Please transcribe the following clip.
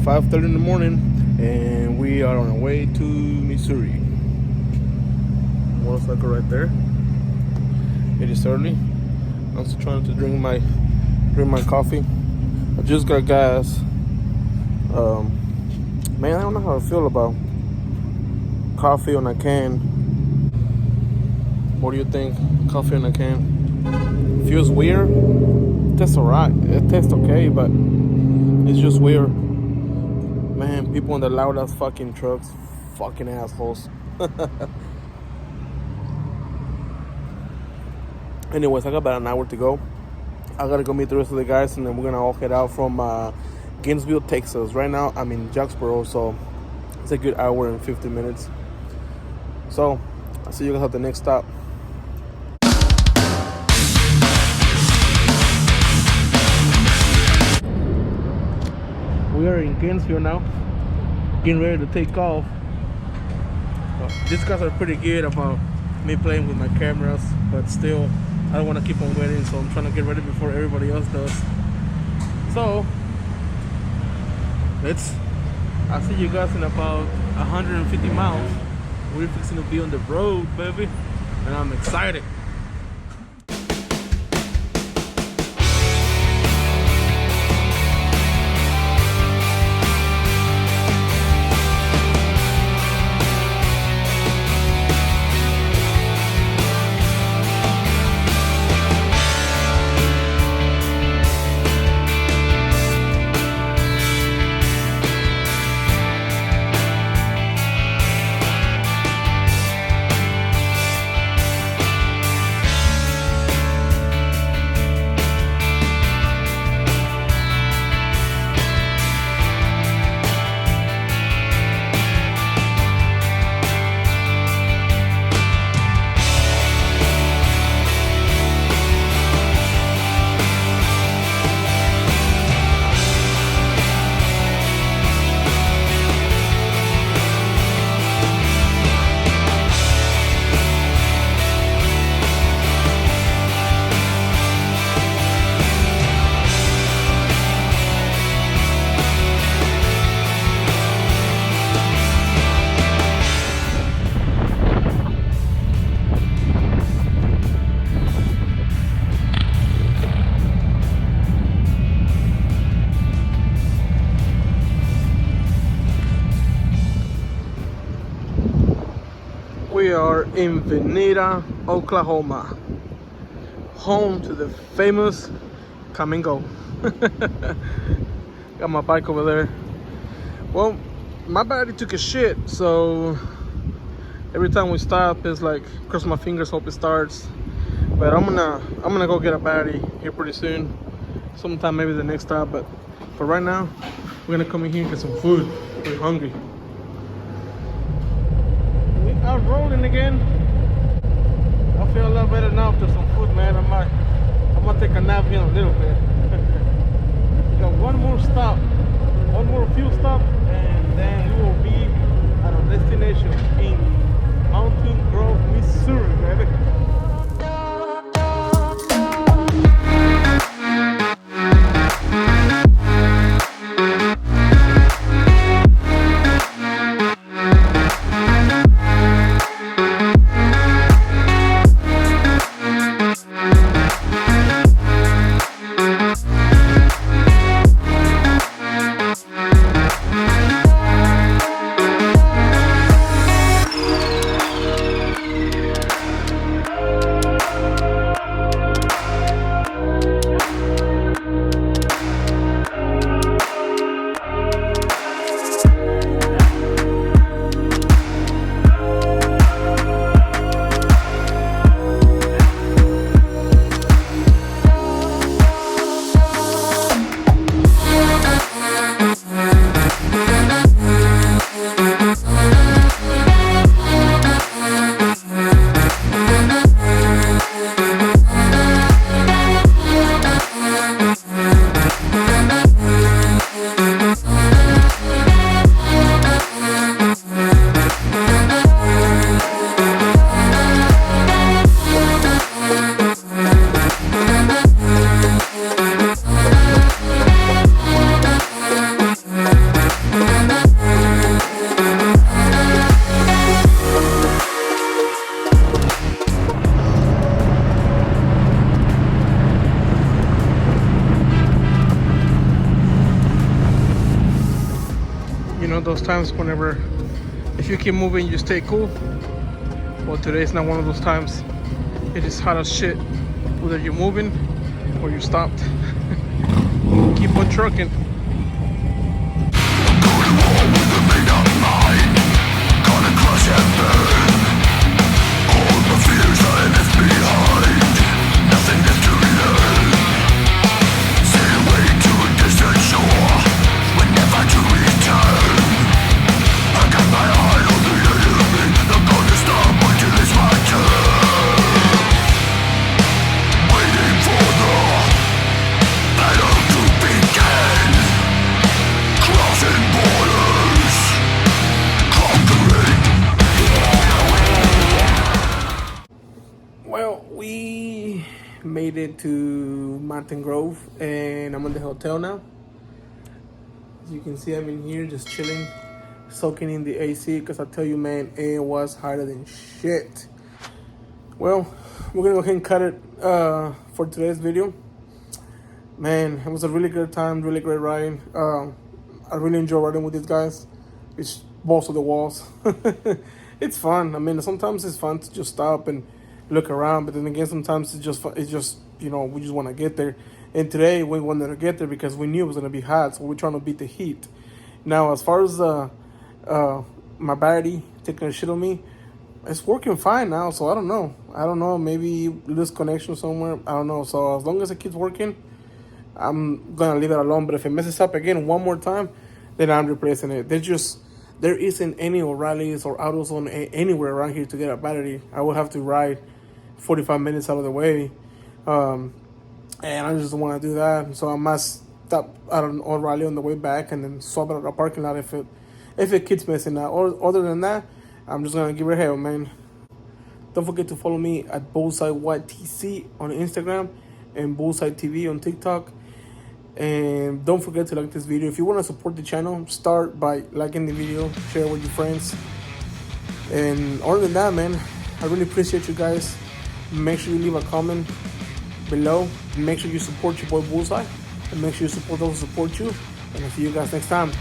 5:30 in the morning, and we are on our way to Missouri. Motorcycle right there. It is early. I'm still trying to drink my coffee. I just got gas. Man, I don't know how I feel about coffee on a can. What do you think? Coffee on a can feels weird. Tastes alright. It tastes okay, but it's just weird. Man, people in the loud ass fucking trucks, fucking assholes. Anyways, I got about an hour to go. I gotta go meet the rest of the guys, and then we're gonna all head out from Gainesville, Texas. Right now, I'm in Jacksboro, so it's a good hour and 50 minutes. So, I'll see you guys at the next stop. We are in Gainesville now, getting ready to take off. These guys are pretty good about me playing with my cameras, but still, I don't want to keep on waiting, so I'm trying to get ready before everybody else does. So, I'll see you guys in about 150 miles. We're fixing to be on the road, baby, and I'm excited. We are in Veneta, Oklahoma, home to the famous Come and Go. Got my bike over there. Well, my battery took a shit, so every time we stop, it's like cross my fingers, hope it starts. But I'm gonna go get a battery here pretty soon, sometime maybe the next stop. But for right now, we're gonna come in here and get some food. We're hungry. I'm rolling again. I feel a lot better now after some food, man. I'm gonna take a nap here in a little bit. We got one more stop, one more fuel stop, and then we will be at our destination in Mountain Grove, Missouri, baby. know, those times whenever if you keep moving, you stay cool. Well, today's not one of those times. It is hot as shit. Whether you're moving or you stopped. Keep on trucking. Well, we made it to Mountain Grove, and I'm in the hotel now. As you can see, I'm in here just chilling, soaking in the AC, because I tell you, man, it was hotter than shit. Well, we're gonna go ahead and cut it for today's video. Man, it was a really good time, really great riding. I really enjoy riding with these guys. It's balls to the walls. It's fun. I mean, sometimes it's fun to just stop and look around, but then again, sometimes it's just you know, we just want to get there. And today we wanted to get there because we knew it was going to be hot, so we're trying to beat the heat. Now, as far as my battery taking a shit on me, it's working fine now, so I don't know, maybe lose connection somewhere, I don't know. So as long as it keeps working, I'm gonna leave it alone. But if it messes up again one more time, then I'm replacing it. There isn't any O'Reilly's or AutoZone anywhere around here to get a battery. I would have to ride 45 minutes out of the way, and I just don't want to do that. So I must stop at an O'Reilly on the way back and then swap it at a parking lot if it keeps messing out. Or other than that, I'm just gonna give it a hell, man. Don't forget to follow me at Bullseye YTC on Instagram and Bullseye TV on TikTok. And don't forget to like this video. If you want to support the channel, start by liking the video, share it with your friends. And other than that, man, I really appreciate you guys. Make sure you leave a comment below. Make sure you support your boy Bullseye. And make sure you support those who support you. And I'll see you guys next time.